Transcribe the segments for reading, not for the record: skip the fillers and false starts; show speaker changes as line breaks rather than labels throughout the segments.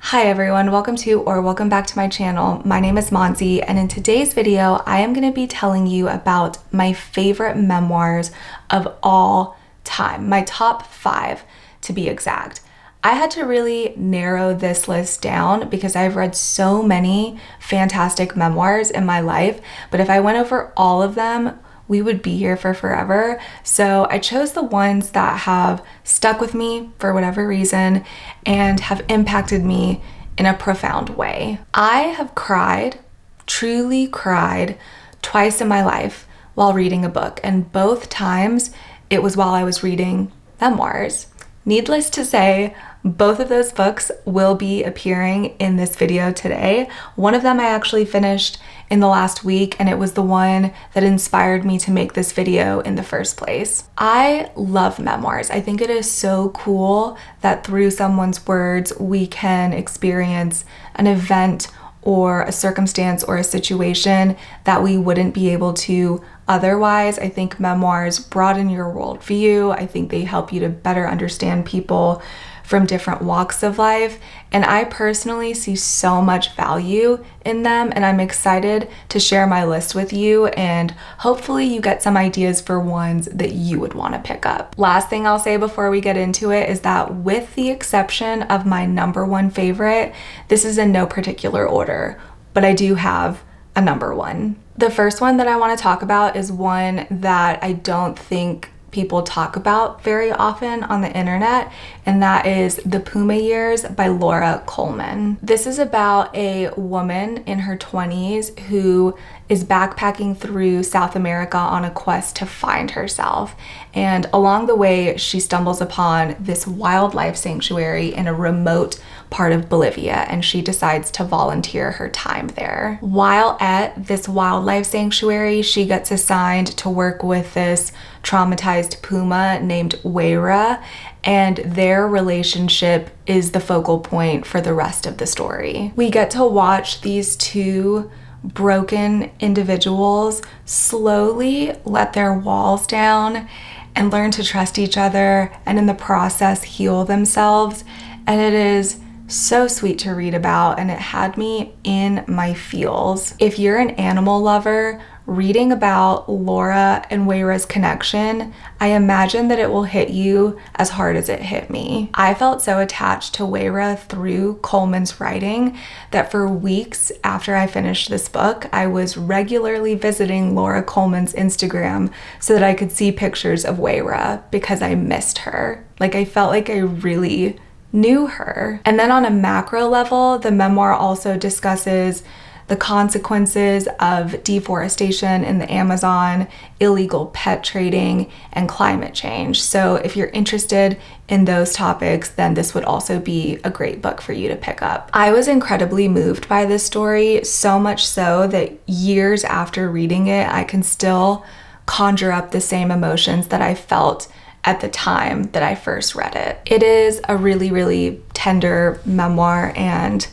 Hi everyone, welcome back to my channel. My name is Monzi, and in today's video, I am going to be telling you about my favorite memoirs of all time, my top 5 to be exact. I had to really narrow this list down because I've read so many fantastic memoirs in my life, but if I went over all of them, we would be here for forever. So I chose the ones that have stuck with me for whatever reason and have impacted me in a profound way. I have cried, truly cried, twice in my life while reading a book, and both times it was while I was reading memoirs. Needless to say, both of those books will be appearing in this video today. One of them I actually finished in the last week, and it was the one that inspired me to make this video in the first place. I love memoirs. I think it is so cool that through someone's words we can experience an event or a circumstance or a situation that we wouldn't be able to otherwise. I think memoirs broaden your worldview. I think they help you to better understand people from different walks of life, and I personally see so much value in them, and I'm excited to share my list with you, and hopefully you get some ideas for ones that you would want to pick up. Last thing I'll say before we get into it is that with the exception of my number one favorite, this is in no particular order, but I do have a number one. The first one that I want to talk about is one that I don't think people talk about very often on the internet, and that is The Puma Years by Laura Coleman. This is about a woman in her 20s who is backpacking through South America on a quest to find herself. And along the way, she stumbles upon this wildlife sanctuary in a remote part of Bolivia, and she decides to volunteer her time there. While at this wildlife sanctuary, she gets assigned to work with this traumatized puma named Weira, and their relationship is the focal point for the rest of the story. We get to watch these two broken individuals slowly let their walls down and learn to trust each other, and in the process heal themselves, and it is so sweet to read about, and it had me in my feels. If you're an animal lover, reading about Laura and Weira's connection, I imagine that it will hit you as hard as it hit me. I felt so attached to Weira through Coleman's writing that for weeks after I finished this book, I was regularly visiting Laura Coleman's Instagram so that I could see pictures of Weira because I missed her. Like, I felt like I really knew her. And then on a macro level, the memoir also discusses the consequences of deforestation in the Amazon, illegal pet trading, and climate change. So if you're interested in those topics, then this would also be a great book for you to pick up. I was incredibly moved by this story, so much so that years after reading it, I can still conjure up the same emotions that I felt at the time that I first read it. It is a really, really tender memoir, and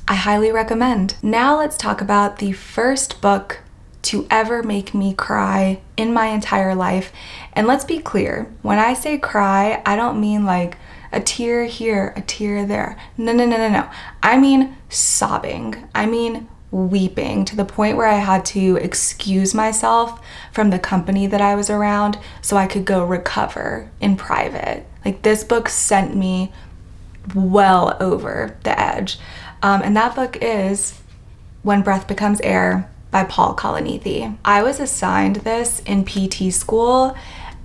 I highly recommend. Now let's talk about the first book to ever make me cry in my entire life. And let's be clear, when I say cry, I don't mean like a tear here, a tear there. No. I mean sobbing. I mean weeping to the point where I had to excuse myself from the company that I was around so I could go recover in private. Like, this book sent me well over the edge. And that book is When Breath Becomes Air by kalanithi. I was assigned this in PT school,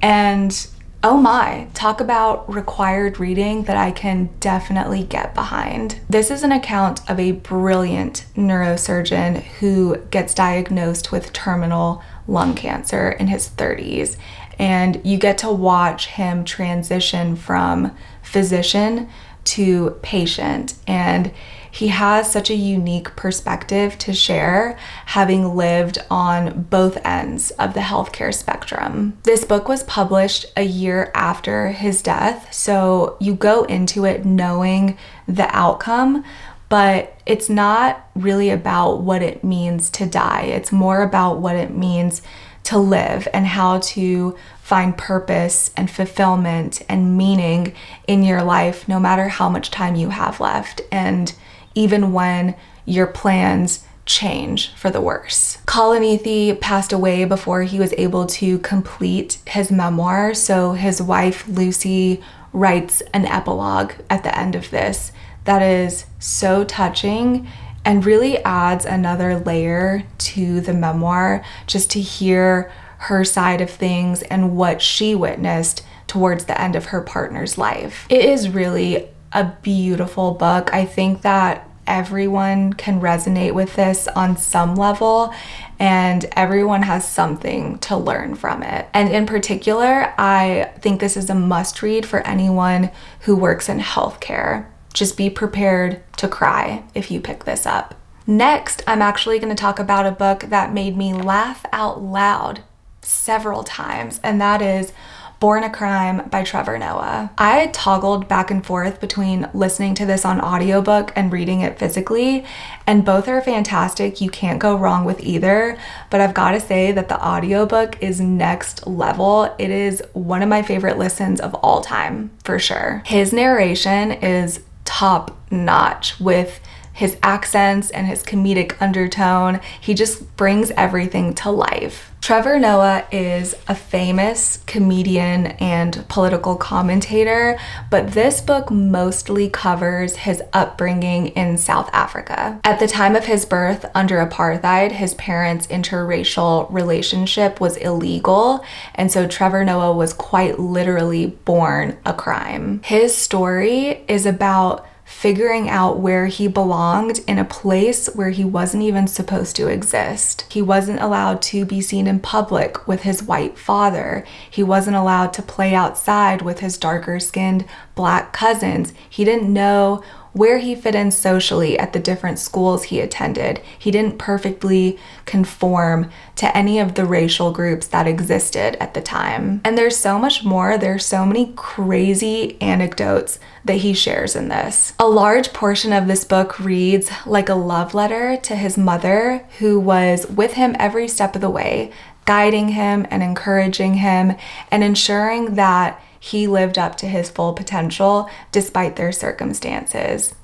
and oh my, talk about required reading that I can definitely get behind. This is an account of a brilliant neurosurgeon who gets diagnosed with terminal lung cancer in his 30s, and you get to watch him transition from physician to patient, and he has such a unique perspective to share, having lived on both ends of the healthcare spectrum. This book was published a year after his death, so you go into it knowing the outcome, but it's not really about what it means to die. It's more about what it means to live and how to find purpose and fulfillment and meaning in your life, no matter how much time you have left, and even when your plans change for the worse. Kalanithi passed away before he was able to complete his memoir, so his wife Lucy writes an epilogue at the end of this that is so touching and really adds another layer to the memoir, just to hear her side of things and what she witnessed towards the end of her partner's life. It is really a beautiful book. I think that everyone can resonate with this on some level, and everyone has something to learn from it. And in particular, I think this is a must read for anyone who works in healthcare. Just be prepared to cry if you pick this up. Next, I'm actually going to talk about a book that made me laugh out loud several times, and that is Born a Crime by Trevor Noah. I toggled back and forth between listening to this on audiobook and reading it physically, and both are fantastic. You can't go wrong with either, but I've got to say that the audiobook is next level. It is one of my favorite listens of all time, for sure. His narration is top notch with his accents and his comedic undertone. He just brings everything to life. Trevor Noah is a famous comedian and political commentator, but this book mostly covers his upbringing in South Africa. At the time of his birth, under apartheid, his parents' interracial relationship was illegal, and so Trevor Noah was quite literally born a crime. His story is about figuring out where he belonged in a place where he wasn't even supposed to exist. He wasn't allowed to be seen in public with his white father. He wasn't allowed to play outside with his darker-skinned black cousins. He didn't know where he fit in socially at the different schools he attended. He didn't perfectly conform to any of the racial groups that existed at the time. And there's so much more. There's so many crazy anecdotes that he shares in this. A large portion of this book reads like a love letter to his mother, who was with him every step of the way, guiding him and encouraging him and ensuring that he lived up to his full potential despite their circumstances.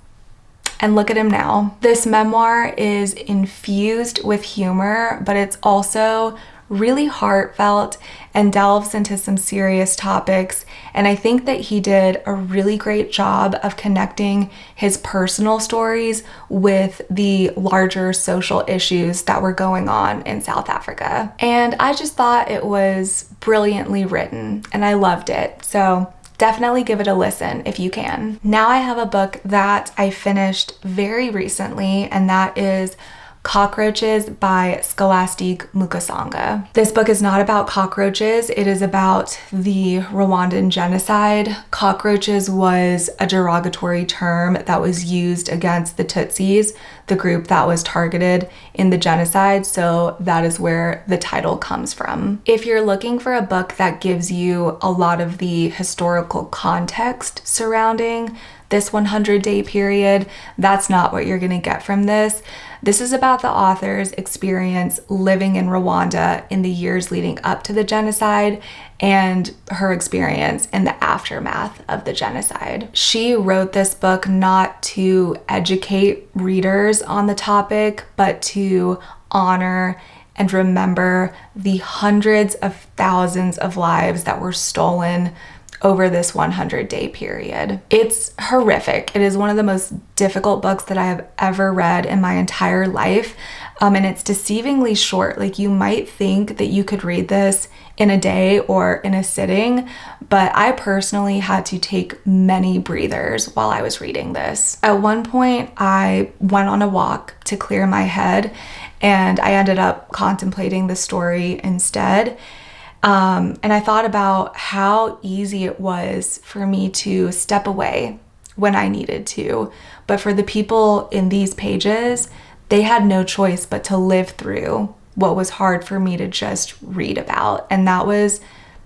And look at him now. This memoir is infused with humor, but it's also really heartfelt and delves into some serious topics. And I think that he did a really great job of connecting his personal stories with the larger social issues that were going on in South Africa. And I just thought it was brilliantly written and I loved it. So definitely give it a listen if you can. Now I have a book that I finished very recently, and that is Cockroaches by Scholastique Mukasonga. This book is not about cockroaches. It is about the Rwandan genocide. Cockroaches was a derogatory term that was used against the Tutsis, the group that was targeted in the genocide, so that is where the title comes from. If you're looking for a book that gives you a lot of the historical context surrounding this 100-day period, that's not what you're gonna get from this. This is about the author's experience living in Rwanda in the years leading up to the genocide and her experience in the aftermath of the genocide. She wrote this book not to educate readers on the topic, but to honor and remember the hundreds of thousands of lives that were stolen over this 100-day period. It's horrific. It is one of the most difficult books that I have ever read in my entire life. And it's deceivingly short. Like, you might think that you could read this in a day or in a sitting, but I personally had to take many breathers while I was reading this. At one point, I went on a walk to clear my head, and I ended up contemplating the story instead. And I thought about how easy it was for me to step away when I needed to. But for the people in these pages, they had no choice but to live through what was hard for me to just read about. And that was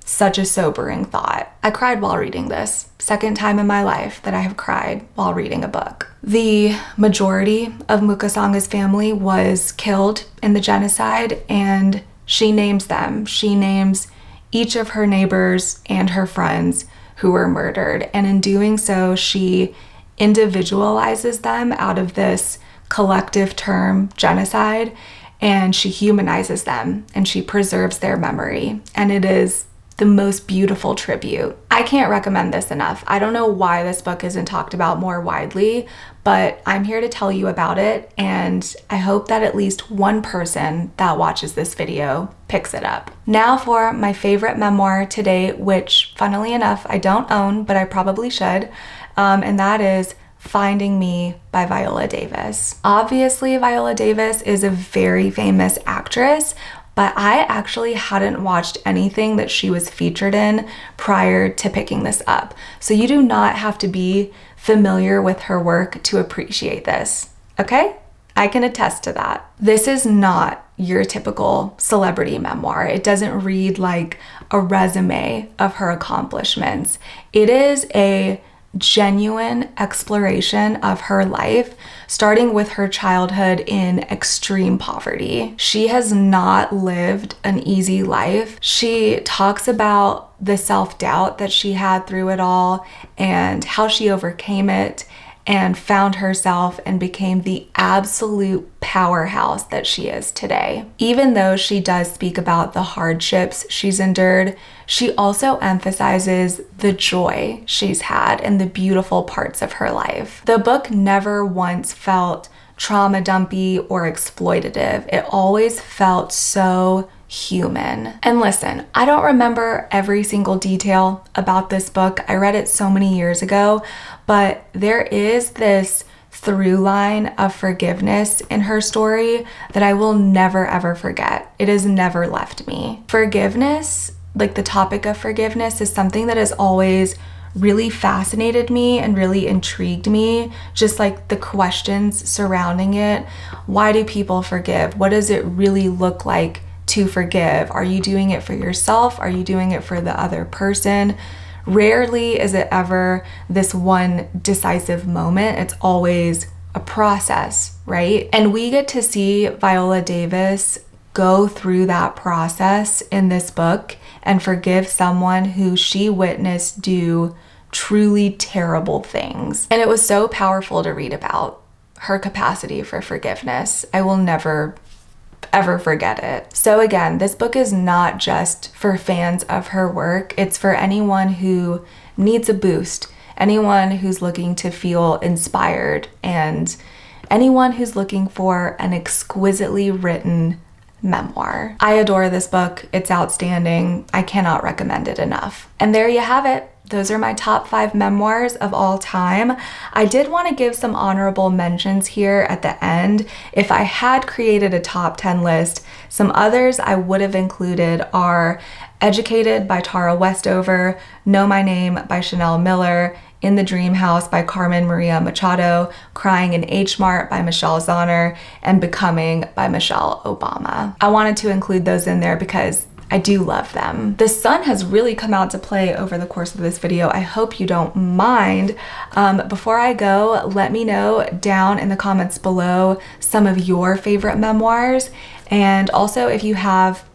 such a sobering thought. I cried while reading this. Second time in my life that I have cried while reading a book. The majority of Mukasonga's family was killed in the genocide, and she names them. She names each of her neighbors and her friends who were murdered. And in doing so, she individualizes them out of this collective term, genocide, and she humanizes them and she preserves their memory. And it is the most beautiful tribute. I can't recommend this enough. I don't know why this book isn't talked about more widely, but I'm here to tell you about it, and I hope that at least one person that watches this video picks it up. Now for my favorite memoir today, which funnily enough, I don't own, but I probably should, and that is Finding Me by Viola Davis. Obviously, Viola Davis is a very famous actress, but I actually hadn't watched anything that she was featured in prior to picking this up. So you do not have to be familiar with her work to appreciate this, okay? I can attest to that. This is not your typical celebrity memoir. It doesn't read like a resume of her accomplishments. It is a genuine exploration of her life, starting with her childhood in extreme poverty. She has not lived an easy life. She talks about the self-doubt that she had through it all and how she overcame it and found herself and became the absolute powerhouse that she is today. Even though she does speak about the hardships she's endured, she also emphasizes the joy she's had and the beautiful parts of her life. The book never once felt trauma dumpy or exploitative. It always felt so human. And listen, I don't remember every single detail about this book. I read it so many years ago, but there is this through line of forgiveness in her story that I will never ever forget. It has never left me. Forgiveness, like the topic of forgiveness, is something that has always really fascinated me and really intrigued me, just like the questions surrounding it. Why do people forgive? What does it really look like to forgive? Are you doing it for yourself? Are you doing it for the other person? Rarely is it ever this one decisive moment. It's always a process, right? And we get to see Viola Davis go through that process in this book and forgive someone who she witnessed do truly terrible things. And it was so powerful to read about her capacity for forgiveness. I will never ever forget it. So again, this book is not just for fans of her work. It's for anyone who needs a boost, anyone who's looking to feel inspired, and anyone who's looking for an exquisitely written memoir. I adore this book. It's outstanding. I cannot recommend it enough. And there you have it. Those are my top 5 memoirs of all time. I did want to give some honorable mentions here at the end. If I had created a top 10 list, some others I would have included are Educated by Tara Westover, Know My Name by Chanel Miller, In the Dream House by Carmen Maria Machado, Crying in Mart by Michelle Zauner, and Becoming by Michelle Obama. I wanted to include those in there because I do love them. The sun has really come out to play over the course of this video. I hope you don't mind. Before I go, let me know down in the comments below some of your favorite memoirs, and also if you have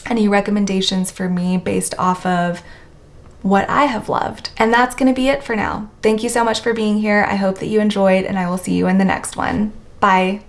any recommendations for me based off of what I have loved. And that's gonna be it for now. Thank you so much for being here. I hope that you enjoyed, and I will see you in the next one. Bye.